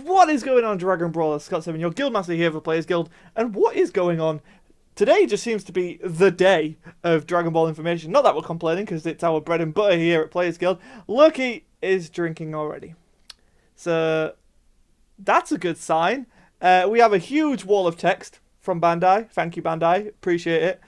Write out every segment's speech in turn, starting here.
What is going on, Dragon Brawler? Scott7, your Guildmaster here for Players Guild, and what is going on? Today just seems to be the day of Dragon Ball information. Not that we're complaining, because it's our bread and butter here at Players Guild. Loki is drinking already. So, that's a good sign. We have a huge wall of text from Bandai. Thank you, Bandai. Appreciate it.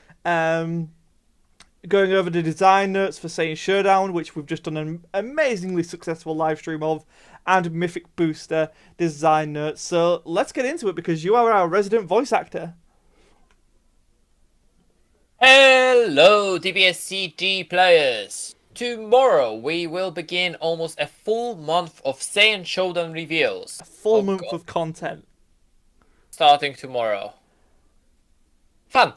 Going over the design notes for Saiyan Showdown, which we've just done an amazingly successful live stream of, and Mythic Booster design notes. So let's get into it because you are our resident voice actor. Hello, DBSCG players! Tomorrow we will begin almost a full month of Saiyan Showdown reveals. A full month of content. Starting tomorrow. Fun!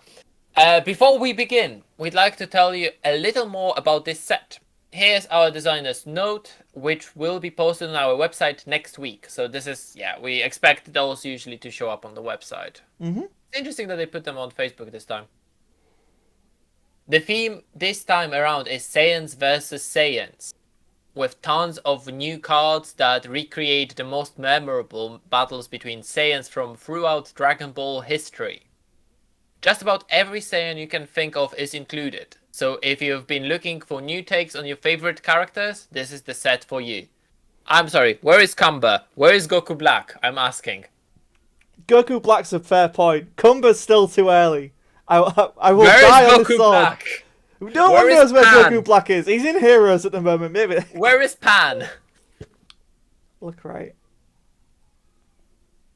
Before we begin, we'd like to tell you a little more about this set. Here's our designer's note, which will be posted on our website next week. So this is, we expect those usually to show up on the website. Mm-hmm. It's interesting that they put them on Facebook this time. The theme this time around is Saiyans versus Saiyans, with tons of new cards that recreate the most memorable battles between Saiyans from throughout Dragon Ball history. Just about every Saiyan you can think of is included, so if you've been looking for new takes on your favorite characters, this is the set for you. I'm sorry, where is Kamba? Where is Goku Black? I'm asking. Goku Black's a fair point. Kumba's still too early. I will Where die is on this Goku sword. Black? No Where one is knows where Pan? Goku Black is. He's in Heroes at the moment, maybe. Where is Pan? Look right.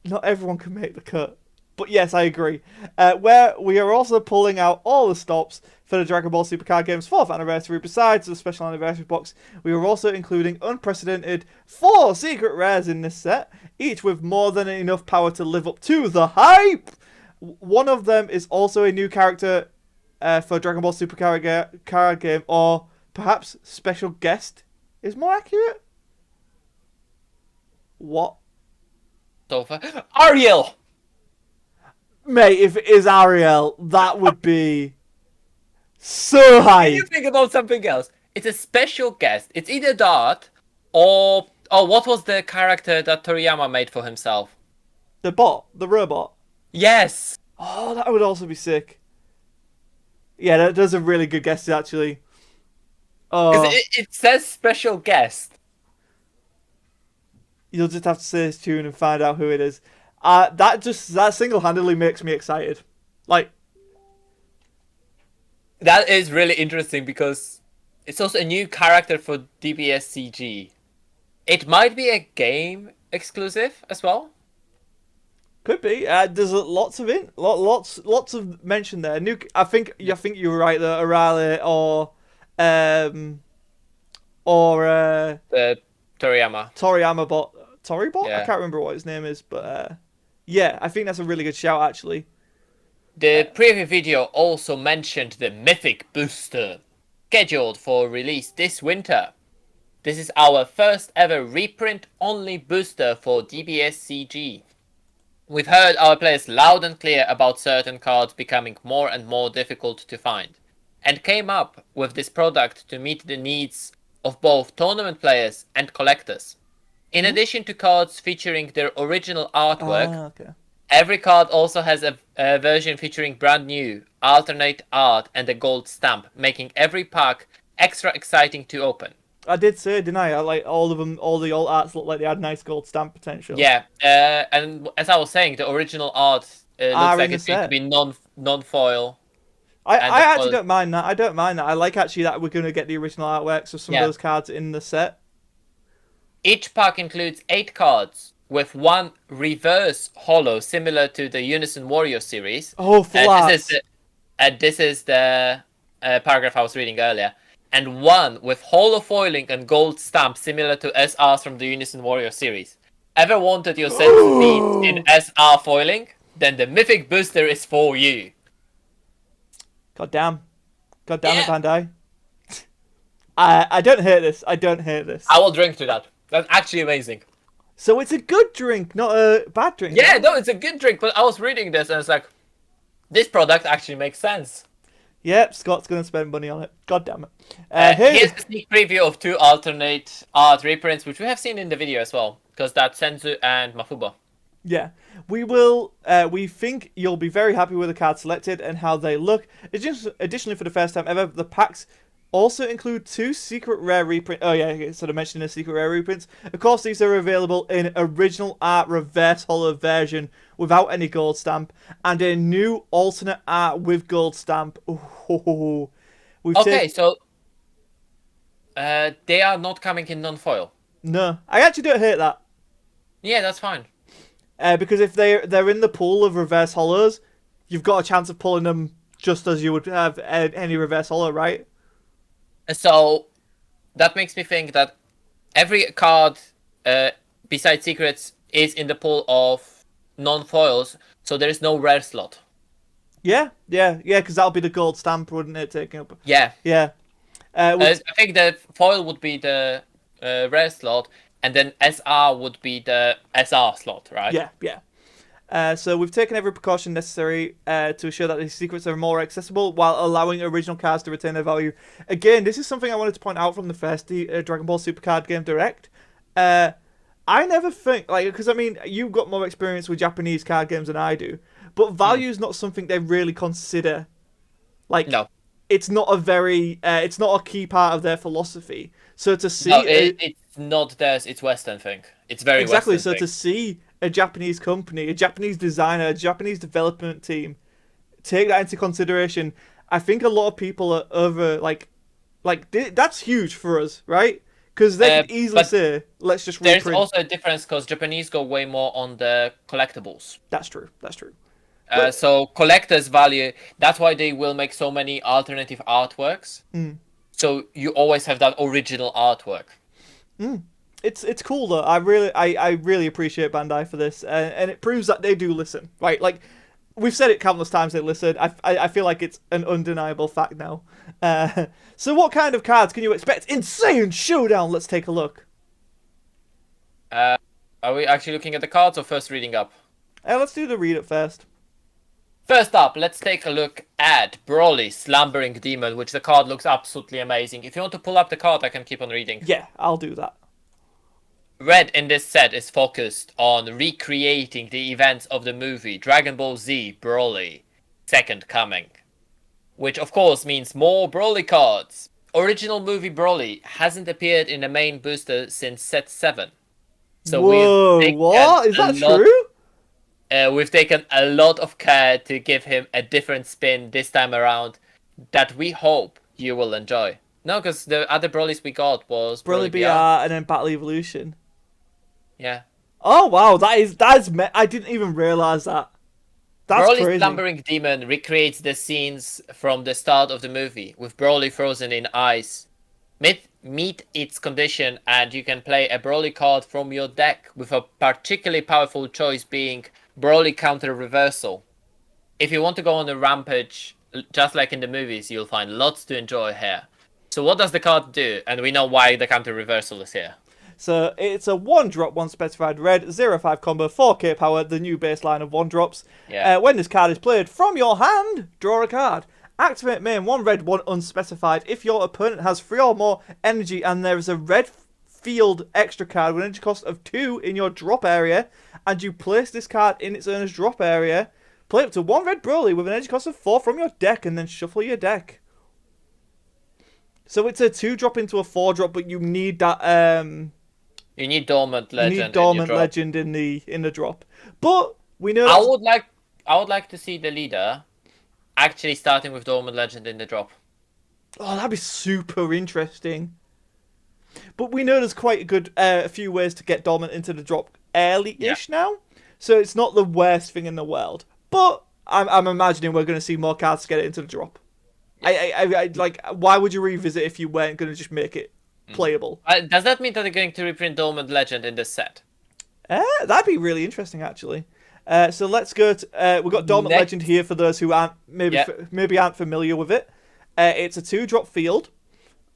Not everyone can make the cut. But yes, I agree. Where we are also pulling out all the stops for the Dragon Ball Super Card Game's 4th anniversary. Besides the special anniversary box, we are also including unprecedented 4 secret rares in this set, each with more than enough power to live up to the hype. One of them is also a new character for Dragon Ball Super Card Game, or perhaps special guest is more accurate. What? Sofa. Ariel! Mate, if it is Ariel, that would be so high. Can you think about something else? It's a special guest. It's either Dart or... Oh, what was the character that Toriyama made for himself? The bot, the robot. Yes! Oh, that would also be sick. Yeah, that does a really good guess, actually. Oh, It says special guest. you'll just have to say his tune and find out who it is. That single-handedly makes me excited. Like, That is really interesting because it's also a new character for DBSCG. It might be a game exclusive as well. could be. There's lots of lots of mention there. I think you were right there. Arale or The Toriyama. Toriyama bot. Toribot? Yeah. I can't remember what his name is, but yeah, I think that's a really good shout actually. The preview video also mentioned the Mythic Booster, scheduled for release this winter. This is our first ever reprint only booster for DBSCG. We've heard our players loud and clear about certain cards becoming more and more difficult to find, and came up with this product to meet the needs of both tournament players and collectors. In addition to cards featuring their original artwork, Okay. every card also has a version featuring brand new, alternate art and a gold stamp, making every pack extra exciting to open. I did say, didn't I? Like all of them, all the alt arts look like they had nice gold stamp potential. Yeah, and as I was saying, the original art looks Are like in the it's going to set. be non-foil. I And actually the- don't mind that. I don't mind that. I like actually that we're going to get the original artworks of some Yeah. of those cards in the set. Each pack includes 8 cards, with one reverse holo similar to the Unison Warrior series. Oh, flats. This is the paragraph I was reading earlier. And one with holo foiling and gold stamp similar to SRs from the Unison Warrior series. Ever wanted your set to be in SR foiling? Then the Mythic Booster is for you. God damn it, Yeah. Bandai. I don't hate this. I don't hate this. I will drink to that. That's actually amazing. So it's a good drink, not a bad drink. Yeah, no, it's a good drink, but I was reading this and it's like, this product actually makes sense. Yep, Scott's gonna spend money on it. God damn it. Here's a sneak preview of 2 alternate art reprints, which we have seen in the video as well, because that's Senzu and Mafuba. Yeah, we will. We think you'll be very happy with the cards selected and how they look. Additionally, for the first time ever, the packs also include 2 secret rare reprints. Oh yeah, sort of mentioned the secret rare reprints. Of course, these are available in original art reverse holo version without any gold stamp, and a new alternate art with gold stamp. Ooh. So they are not coming in non-foil. No, I actually don't hate that. Yeah, that's fine. Because if they're in the pool of reverse holos, you've got a chance of pulling them just as you would have any reverse holo, right? So that makes me think that every card besides secrets is in the pool of non-foils, so there is no rare slot. Yeah, because that'll be the gold stamp, wouldn't it? Taking up. Yeah. Yeah. I think the foil would be the rare slot, and then SR would be the SR slot, right? Yeah. So we've taken every precaution necessary to ensure that these secrets are more accessible while allowing original cards to retain their value. Again, this is something I wanted to point out from the first Dragon Ball Super Card Game Direct. I never think, because I mean, you've got more experience with Japanese card games than I do, but value is not something they really consider. No. It's not it's not a key part of their philosophy. So to see, it's not theirs. It's Western thing. It's very exactly. Western So to see a Japanese company, a Japanese designer, a Japanese development team take that into consideration, I think a lot of people are over that's huge for us, right? Because they could easily say, "Let's just reprint." There's also a difference because Japanese go way more on the collectibles. That's true. So collectors value. That's why they will make so many alternative artworks. So you always have that original artwork. It's cool though. I really appreciate Bandai for this, and it proves that they do listen. Right, like we've said it countless times. They listen. I feel like it's an undeniable fact now. So what kind of cards can you expect in Saiyan Showdown? Let's take a look. Are we actually looking at the cards or first reading up? Let's do the read up first. First up, let's take a look at Broly Slumbering Demon, which the card looks absolutely amazing. If you want to pull up the card, I can keep on reading. Yeah, I'll do that. Red in this set is focused on recreating the events of the movie Dragon Ball Z Broly, Second Coming. Which of course means more Broly cards. Original movie Broly hasn't appeared in the main booster since set 7. So whoa, what? Is that true? We've taken a lot of care to give him a different spin this time around that we hope you will enjoy. No, because the other Brolys we got was Broly BR and then Battle Evolution. Yeah. Oh wow, I didn't even realize that. That's Broly's crazy. Slumbering Demon recreates the scenes from the start of the movie, with Broly frozen in ice. Meet its condition, and you can play a Broly card from your deck, with a particularly powerful choice being Broly Counter Reversal. If you want to go on a rampage, just like in the movies, you'll find lots to enjoy here. So what does the card do? And we know why the Counter Reversal is here. So it's a 1-drop, 1 specified red, 0-5 combo, 4k power, the new baseline of 1-drops. Yeah. When this card is played from your hand, draw a card. Activate main 1 red, 1 unspecified. If your opponent has 3 or more energy and there is a red field extra card with an energy cost of 2 in your drop area, and you place this card in its owner's drop area, play up to 1 red Broly with an energy cost of 4 from your deck and then shuffle your deck. So it's a 2-drop into a 4-drop, but you need that You need Dormant Legend. You need Dormant Legend in the drop. But we know I would like to see the leader actually starting with Dormant Legend in the drop. Oh, that'd be super interesting. But we know there's quite a good few ways to get Dormant into the drop early-ish now. So it's not the worst thing in the world. But I'm imagining we're going to see more cards to get it into the drop. I like, why would you revisit if you weren't going to just make it playable? Does that mean that they're going to reprint Dormant Legend in this set? That'd be really interesting, actually. So let's go to... we've got Dormant Legend here for those who aren't maybe aren't familiar with it. It's a 2-drop field.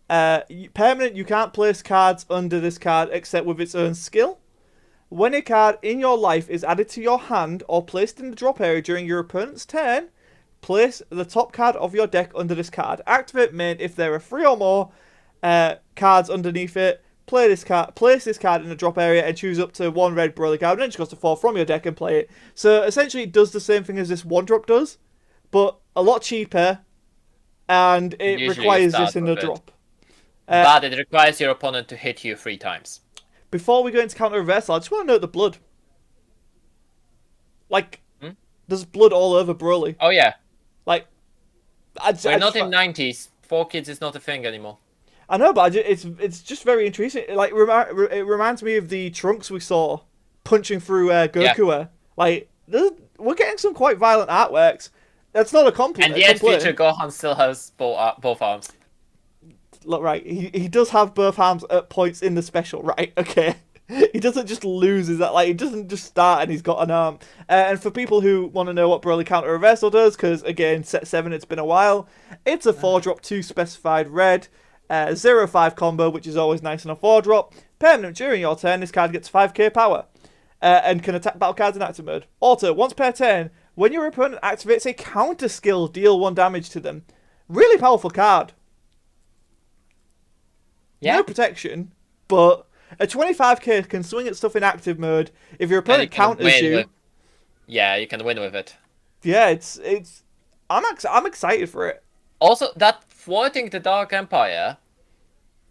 Permanent, you can't place cards under this card except with its own skill. When a card in your life is added to your hand or placed in the drop area during your opponent's turn, Place the top card of your deck under this card. Activate main if there are 3 or more cards underneath it. Place this card in the drop area and choose up to 1 red Broly card. And then it just goes to 4 from your deck and play it. So essentially it does the same thing as this 1-drop does, but a lot cheaper, and it Usually requires start this in with the it. drop. But it requires your opponent to hit you 3 times. Before we go into counter reversal, I just want to note the blood. Like, there's blood all over Broly. Oh yeah. Like, We're not in 90s. 4 kids is not a thing anymore. I know, but it's just very intriguing. Like, it reminds me of the Trunks we saw punching through Goku. Yeah. Like, we're getting some quite violent artworks. That's not a compliment. And yet, future Gohan still has both arms. Look, right, he does have both arms at points in the special, right? Okay. He doesn't just lose his, like, he doesn't just start and he's got an arm. And for people who want to know what Broly Counter Reversal does, because, again, set 7, it's been a while, it's a 4-drop, 2 specified red, 0-5 combo, which is always nice on a 4-drop. Permanent during your turn, this card gets 5k power, and can attack battle cards in active mode. Auto, once per turn, when your opponent activates a counter skill, deal 1 damage to them. Really powerful card. Yeah. No protection, but a 25k can swing at stuff in active mode. If your opponent counters you, yeah, you can win with it. Yeah, I'm excited for it. Also, that thwarting the Dark Empire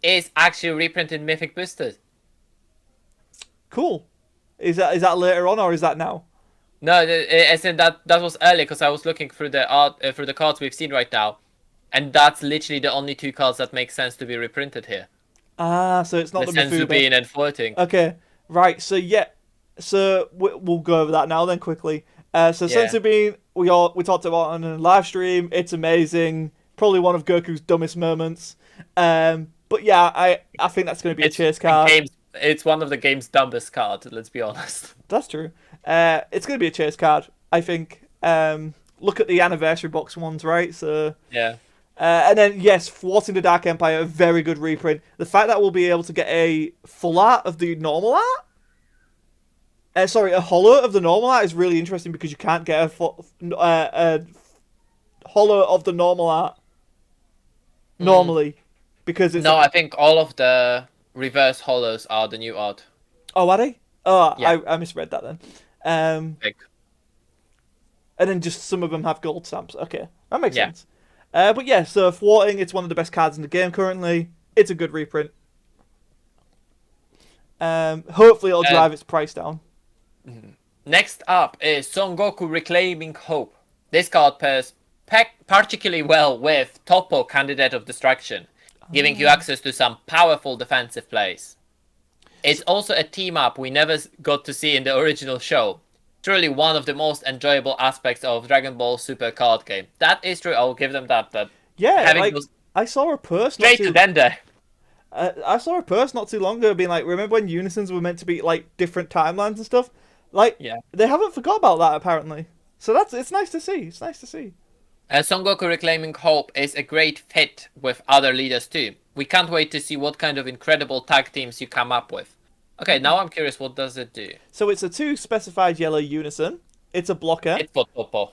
is actually reprinted Mythic boosters. Cool. Is that later on or is that now? No, as in that was earlier because I was looking through the art through the cards we've seen right now, and that's literally the only 2 cards that make sense to be reprinted here. Ah, so it's not the Senzu being and floating. Okay, right. So yeah, so we'll go over that now then quickly. Senzu being we talked about on a live stream. It's amazing. Probably one of Goku's dumbest moments. But yeah, I think that's going to be a chase card. It's one of the game's dumbest cards. Let's be honest. That's true. It's going to be a chase card. I think. Look at the anniversary box ones, right? So yeah. And then, yes, Thwarting the Dark Empire, a very good reprint. The fact that we'll be able to get a full art of the normal art? A holo of the normal art is really interesting because you can't get a holo of the normal art normally. Because it's... No, I think all of the reverse holos are the new art. Oh, are they? Oh, yeah. I misread that then. And then just some of them have gold stamps. Okay, that makes sense. But yeah, so Thwarting, it's one of the best cards in the game currently. It's a good reprint. Hopefully it'll drive its price down. Next up is Son Goku Reclaiming Hope. This card pairs particularly well with Toppo, Candidate of Destruction, giving you access to some powerful defensive plays. It's also a team-up we never got to see in the original show. Truly one of the most enjoyable aspects of Dragon Ball Super card game. That is true. I'll give them that. Yeah, like, I saw a post straight to Dende. I saw a post not too long ago being like, remember when unisons were meant to be like different timelines and stuff? Like, they haven't forgot about that apparently. So it's nice to see. It's nice to see. Son Goku Reclaiming Hope is a great fit with other leaders too. We can't wait to see what kind of incredible tag teams you come up with. Okay, now I'm curious, what does it do? So it's a 2 specified yellow unison. It's a blocker. It's for Toppo.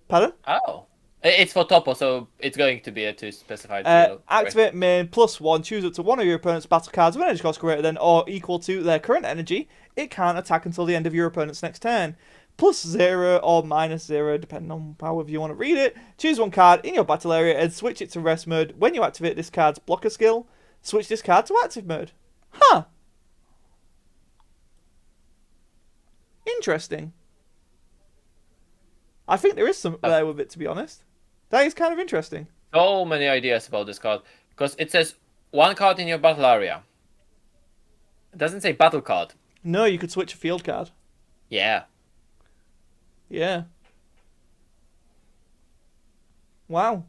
Pardon? Oh. It's for Toppo, so it's going to be a 2 specified yellow. Activate main +1. Choose up to 1 of your opponent's battle cards with energy cost greater than or equal to their current energy. It can't attack until the end of your opponent's next turn. +0 or -0, depending on however you want to read it. Choose 1 card in your battle area and switch it to rest mode. When you activate this card's blocker skill, switch this card to active mode. Huh. Interesting. I think there is something there with it, to be honest. That is kind of interesting. So many ideas about this card. Because it says 1 card in your battle area. It doesn't say battle card. No, you could switch a field card. Yeah. Yeah. Wow.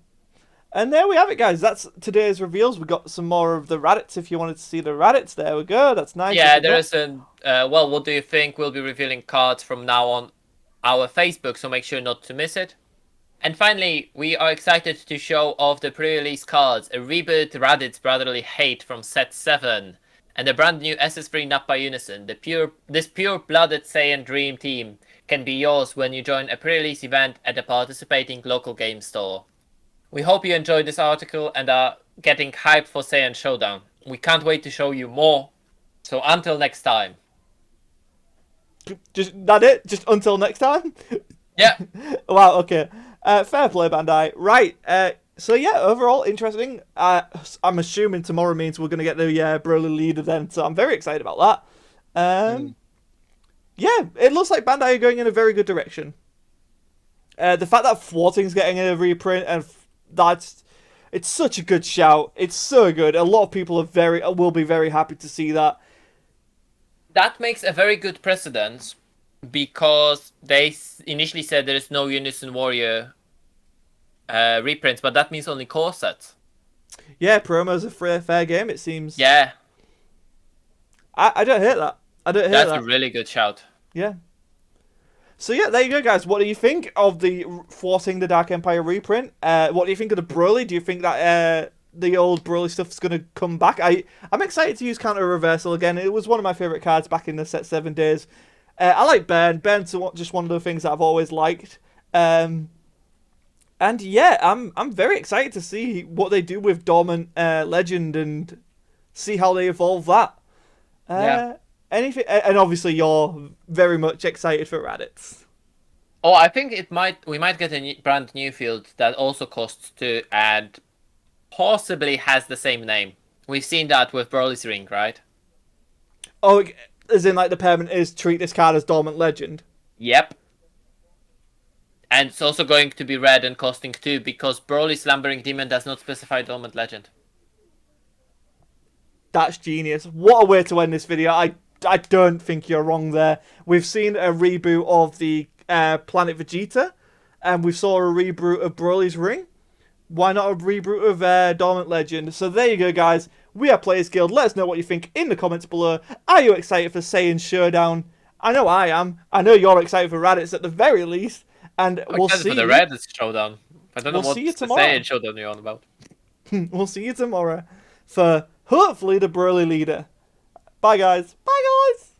And there we have it, guys. That's today's reveals. We got some more of the Raditz. If you wanted to see the Raditz, there we go. That's nice. Yeah, there is a... well, what do you think? We'll be revealing cards from now on our Facebook, so make sure not to miss it. And finally, we are excited to show off the pre-release cards. A Reboot Raditz Brotherly Hate from set 7. And a brand new SS3 Nappa Unison. This pure-blooded Saiyan Dream Team can be yours when you join a pre-release event at a participating local game store. We hope you enjoyed this article and are getting hyped for Saiyan Showdown. We can't wait to show you more. So until next time. Just that it? Just until next time? Yeah. Wow, okay. Fair play, Bandai. Right, so yeah, overall, interesting. I'm assuming tomorrow means we're going to get the Broly leader then, so I'm very excited about that. Yeah, it looks like Bandai are going in a very good direction. The fact that Thwarting's getting a reprint, and it's such a good shout. It's so good. A lot of people will be very happy to see that. That makes a very good precedent because they initially said there is no Unison Warrior reprints, but that means only core sets. Yeah, promo's a fair game, it seems. Yeah. I don't hate that. That's a really good shout. Yeah. So yeah, there you go, guys. What do you think of the Forcing the Dark Empire reprint? What do you think of the Broly? Do you think that the old Broly stuff's going to come back? I'm excited to use Counter Reversal again. It was one of my favourite cards back in the set 7 days. I like Burn. Burn's just one of the things that I've always liked. And yeah, I'm very excited to see what they do with Dormant Legend and see how they evolve that. Yeah. Anything, and obviously you're very much excited for Raditz. Oh, I think we might get a brand new field that also costs 2 and possibly has the same name. We've seen that with Broly's Ring, right? Oh, as in like the permanent is treat this card as Dormant Legend. Yep. And it's also going to be red and costing 2 because Broly's Slumbering Demon does not specify Dormant Legend. That's genius. What a way to end this video. I don't think you're wrong there. We've seen a reboot of the Planet Vegeta, and we saw a reboot of Broly's Ring. Why not a reboot of Dormant Legend? So there you go, guys. We are Players Guild. Let us know what you think in the comments below. Are you excited for Saiyan Showdown? I know I am. I know you're excited for Raditz at the very least. And we'll see for the Raditz Showdown. I don't know We'll what see you the tomorrow. Saiyan Showdown you're on about. We'll see you tomorrow for hopefully the Broly leader. Bye, guys. Bye, guys.